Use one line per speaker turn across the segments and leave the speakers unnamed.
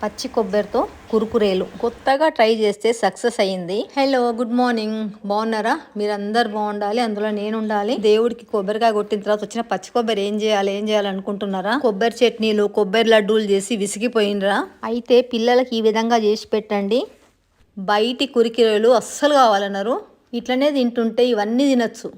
పచ్చి కొబ్బరితో కురుకురేలు కొత్తగా ట్రై చేస్తే సక్సెస్ అయ్యింది. Hello, good morning. బాగున్నారా? మీరందరు బాగుండాలి, అందులో నేను ఉండాలి. దేవుడికి కొబ్బరికాయ కొట్టిన తర్వాత వచ్చిన పచ్చి కొబ్బరి ఏం చేయాలి అనుకుంటున్నారా? కొబ్బరి చట్నీలు, కొబ్బరి లడ్డూలు చేసి విసిగిపోయినరా? అయితే పిల్లలకి ఈ విధంగా చేసి పెట్టండి. బయటి కురికిరేలు అస్సలు కావాలన్నారు. ఇట్లనే తింటుంటే ఇవన్నీ తినచ్చు,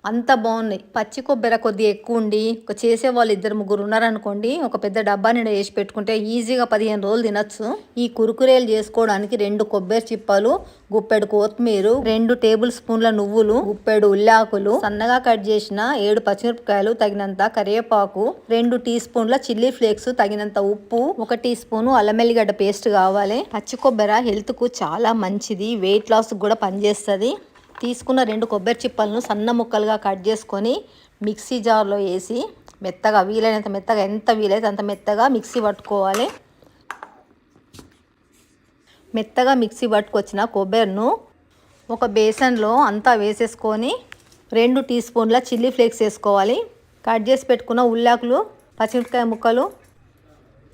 అంత బాగున్నాయి. పచ్చి కొబ్బరి కొద్దిగా ఎక్కువ ఉండి చేసే వాళ్ళు 2-3 ఉన్నారనుకోండి, ఒక పెద్ద డబ్బా నిండా వేసి పెట్టుకుంటే ఈజీగా 15 రోజులు తినచ్చు. ఈ కురుకురేలు చేసుకోవడానికి 2 కొబ్బరి చిప్పలు, గుప్పెడు కొత్తిమీర, 2 టేబుల్ స్పూన్ల నువ్వులు, గుప్పెడు ఉల్లాకులు, సన్నగా కట్ చేసిన 7 పచ్చిమిరపకాయలు, తగినంత కరివేపాకు, 2 టీ స్పూన్ల చిల్లీ ఫ్లేక్స్, తగినంత ఉప్పు, 1 టీ స్పూను అల్లం వెల్లిగడ్డ పేస్ట్ కావాలి. పచ్చి కొబ్బరి హెల్త్ కు చాలా మంచిది, వెయిట్ లాస్ కూడా పనిచేస్తుంది. తీసుకున్న 2 కొబ్బరి చిప్పలను సన్న ముక్కలుగా కట్ చేసుకొని మిక్సీ జార్లో వేసి మెత్తగా, వీలైనంత మెత్తగా, ఎంత వీలైతే అంత మెత్తగా మిక్సీ పట్టుకోవాలి. మెత్తగా మిక్సీ పట్టుకొచ్చిన కొబ్బరిను ఒక బేసన్లో అంతా వేసేసుకొని 2 టీ స్పూన్ల చిల్లీ ఫ్లేక్స్ వేసుకోవాలి. కట్ చేసి పెట్టుకున్న ఉల్లాకులు, పచ్చిమిరపకాయ ముక్కలు,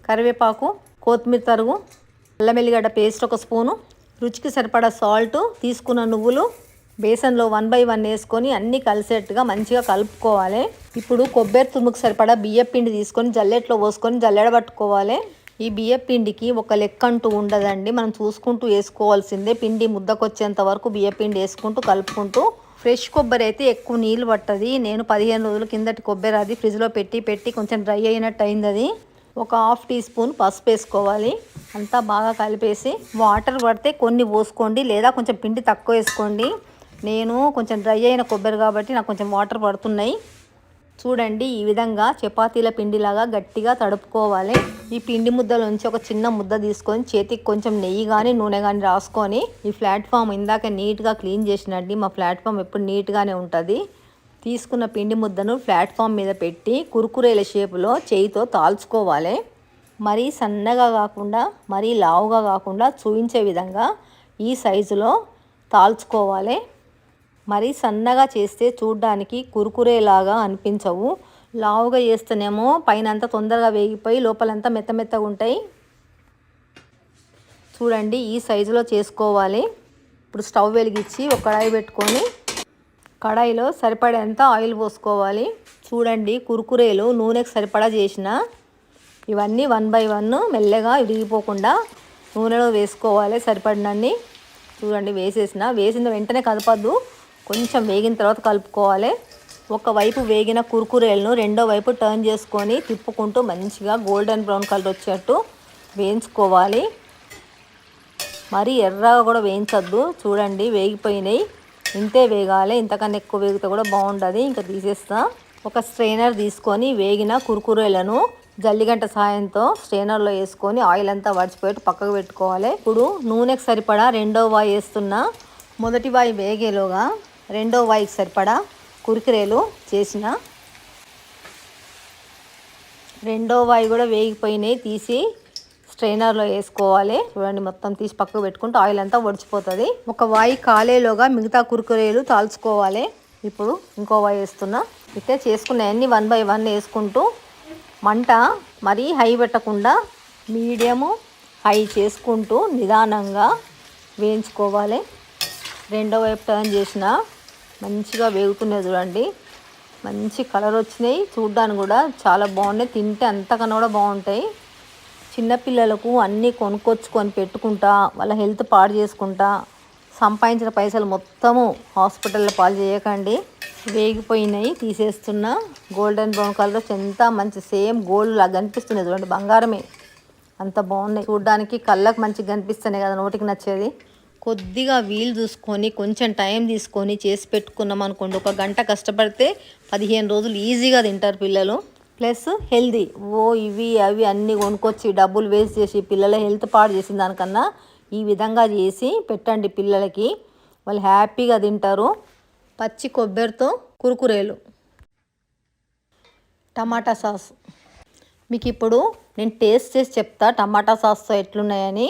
కరివేపాకు, కొత్తిమీర తరుగు, అల్లం వెల్లిగడ్డ పేస్ట్ 1 స్పూను, రుచికి సరిపడా సాల్ట్, తీసుకున్న నువ్వులు బేసన్లో 1 బై 1 వేసుకొని అన్నీ కలిసేట్టుగా మంచిగా కలుపుకోవాలి. ఇప్పుడు కొబ్బరి తురుముకు సరిపడా బియ్యం పిండి తీసుకొని జల్లెట్లో పోసుకొని జల్లెడబట్టుకోవాలి. ఈ బియ్యం పిండికి ఒక లెక్క అంటూ ఉండదండి, మనం చూసుకుంటూ వేసుకోవాల్సిందే. పిండి ముద్దకొచ్చేంత వరకు బియ్యం పిండి వేసుకుంటూ కలుపుకుంటూ. ఫ్రెష్ కొబ్బరి అయితే ఎక్కువ నీళ్ళు పట్టది. నేను 15 రోజుల కిందటి కొబ్బరి, అది ఫ్రిడ్జ్లో పెట్టి కొంచెం డ్రై అయినట్టు అయింది. అది ఒక 1/2 టీ స్పూన్ పసుపు వేసుకోవాలి. అంతా బాగా కలిపేసి వాటర్ పడితే కొన్ని పోసుకోండి, లేదా కొంచెం పిండి తక్కువ వేసుకోండి. నేను కొంచెం డ్రై అయిన కొబ్బరి కాబట్టి నాకు కొంచెం వాటర్ పడుతున్నాయి. చూడండి, ఈ విధంగా చపాతీల పిండిలాగా గట్టిగా తడుపుకోవాలి. ఈ పిండి ముద్దలోంచి ఒక చిన్న ముద్ద తీసుకొని చేతికి కొంచెం నెయ్యి కానీ నూనె కానీ రాసుకొని, ఈ ప్లాట్ఫామ్ ఇందాక నీట్గా క్లీన్ చేసినండి. మా ప్లాట్ఫామ్ ఎప్పుడు నీట్గానే ఉంటుంది. తీసుకున్న పిండి ముద్దను ప్లాట్ఫామ్ మీద పెట్టి కురుకురేల షేపులో చేయితో తాల్చుకోవాలి. మరీ సన్నగా కాకుండా మరీ లావుగా కాకుండా చూపించే విధంగా ఈ సైజులో తాల్చుకోవాలి. మరీ సన్నగా చేస్తే చూడ్డానికి కురుకురేలాగా అనిపించవు. లావుగా చేస్తేనేమో పైన అంతా తొందరగా వేగిపోయి లోపలంతా మెత్తగా ఉంటాయి. చూడండి, ఈ సైజులో చేసుకోవాలి. ఇప్పుడు స్టవ్ వెలిగించి ఒక కడాయి పెట్టుకొని కడాయిలో సరిపడేంత ఆయిల్ పోసుకోవాలి. చూడండి, కురుకురేలు నూనెకి సరిపడా చేసిన ఇవన్నీ 1 బై 1 మెల్లగా విరిగిపోకుండా నూనెలో వేసుకోవాలి సరిపడినన్ని. చూడండి, వేసిన వెంటనే కదపద్దు, కొంచెం వేగిన తర్వాత కలుపుకోవాలి. ఒకవైపు వేగిన కురుకురేలను రెండో వైపు టర్న్ చేసుకొని తిప్పుకుంటూ మంచిగా గోల్డెన్ బ్రౌన్ కలర్ వచ్చేట్టు వేయించుకోవాలి. మరీ ఎర్రగా కూడా వేయించద్దు. చూడండి, వేగిపోయినాయి. ఇంతే వేగాలి, ఇంతకన్నా ఎక్కువ వేగితే కూడా బాగుండదు. ఇంకా తీసేస్తా. ఒక స్ట్రైనర్ తీసుకొని వేగిన కురుకురేలను జల్లిగంట సాయంతో స్ట్రైనర్లో వేసుకొని ఆయిల్ అంతా వడిచిపోయి పక్కకు పెట్టుకోవాలి. ఇప్పుడు నూనెకి సరిపడా రెండో వాయి వేస్తున్నా. మొదటి వాయి వేగేలోగా రెండో వాయికి సరిపడా కురుకురేలు చేసిన. రెండో వాయి కూడా వేగిపోయినాయి, తీసి స్ట్రైనర్లో వేసుకోవాలి. చూడండి, మొత్తం తీసి పక్కకు పెట్టుకుంటే ఆయిల్ అంతా ఒడిచిపోతుంది. ఒక వాయి కాలేలోగా మిగతా కురుకురేలు తాల్చుకోవాలి. ఇప్పుడు ఇంకో వాయి వేస్తున్నా. ఇట్టే చేసుకున్నాయన్నీ 1 బై 1 వేసుకుంటూ మంట మరీ హై పెట్టకుండా మీడియము హై చేసుకుంటూ నిదానంగా వేయించుకోవాలి. రెండో వైపు టర్న్ చేసిన మంచిగా వేగుతున్నాయి. చూడండి, మంచి కలర్ వచ్చినాయి. చూడ్డానికి కూడా చాలా బాగున్నాయి. తింటే అంతకన్నా కూడా బాగుంటాయి. చిన్నపిల్లలకు అన్నీ కొనుక్కొచ్చుకొని పెట్టుకుంటా వాళ్ళ హెల్త్ పాడు చేసుకుంటా సంపాదించిన పైసలు మొత్తము హాస్పిటల్లో పాలు చేయకండి. వేగిపోయినాయి, తీసేస్తున్నా. గోల్డెన్ బ్రౌన్ కలర్ ఎంత మంచి సేమ్ గోల్డ్ లాగా కనిపిస్తున్నాయి. చూడండి, బంగారమే, అంత బాగున్నాయి. చూడ్డానికి కళ్ళకు మంచిగా కనిపిస్తున్నాయి కదా, నోటికి నచ్చేది. కొద్దిగా వీలు చూసుకొని కొంచెం టైం తీసుకొని చేసి పెట్టుకున్నాం అనుకోండి, 1 గంట కష్టపడితే 15 రోజులు ఈజీగా తింటారు పిల్లలు. Plus healthy. ఇవి అవి అన్నీ కొనుక్కొచ్చి డబ్బులు వేస్ట్ చేసి పిల్లల హెల్త్ పాడు చేసిన దానికన్నా ఈ విధంగా చేసి పెట్టండి పిల్లలకి, వాళ్ళు హ్యాపీగా తింటారు. పచ్చి కొబ్బరితో కురుకురేలు. టమాటా సాస్ మీకు ఇప్పుడు నేను టేస్ట్ చేసి చెప్తా టమాటా సాస్తో ఎట్లున్నాయని.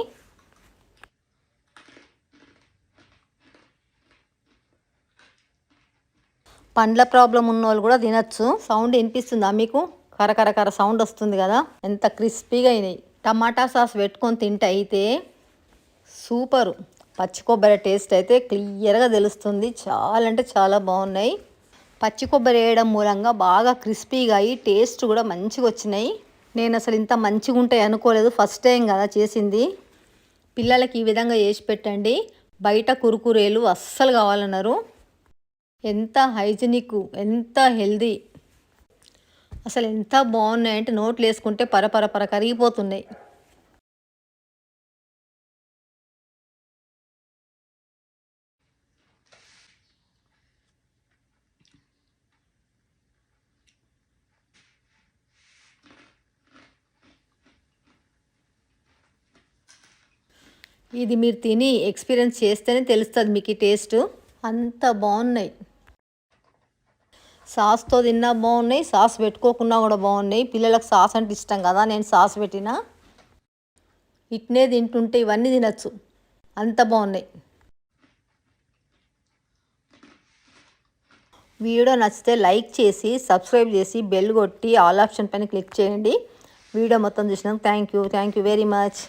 పండ్ల ప్రాబ్లం ఉన్న వాళ్ళు కూడా తినచ్చు. సౌండ్ వినిపిస్తుందా మీకు? కరకర సౌండ్ వస్తుంది కదా, ఎంత క్రిస్పీగా అయినాయి. టమాటా సాస్ పెట్టుకొని తింటే అయితే సూపరు. పచ్చి కొబ్బరి టేస్ట్ అయితే క్లియర్గా తెలుస్తుంది. చాలా అంటే చాలా బాగున్నాయి. పచ్చి కొబ్బరి వేయడం మూలంగా బాగా క్రిస్పీగా అయ్యి టేస్ట్ కూడా మంచిగా వచ్చినాయి. నేను అసలు ఇంత మంచిగా ఉంటాయి అనుకోలేదు. ఫస్ట్ టైం కదా చేసింది. పిల్లలకి ఈ విధంగా చేసి పెట్టండి. బయట కురుకురేలు అస్సలు కావాలన్నారు. ఎంత హైజీనిక్, ఎంత హెల్దీ, అసలు ఎంత బాగున్నాయంటే నోట్లు వేసుకుంటే పర కరిగిపోతున్నాయి. ఇది మీరు తిని ఎక్స్పీరియన్స్ చేస్తేనే తెలుస్తుంది మీకు ఈ టేస్ట్. అంత బాగున్నాయి. సాస్తో తిన్నా బాగున్నాయి, సాస్ పెట్టుకోకున్నా కూడా బాగున్నాయి. పిల్లలకు సాస్ అంటే ఇష్టం కదా, నేను సాస్ పెట్టిన ఇట్నే తింటుంటే ఇవన్నీ తినచ్చు, అంత బాగున్నాయి. వీడియో నచ్చితే లైక్ చేసి సబ్స్క్రైబ్ చేసి బెల్ కొట్టి ఆల్ ఆప్షన్ పైన క్లిక్ చేయండి. వీడియో మొత్తం చూసినాక థ్యాంక్ యూ వెరీ మచ్.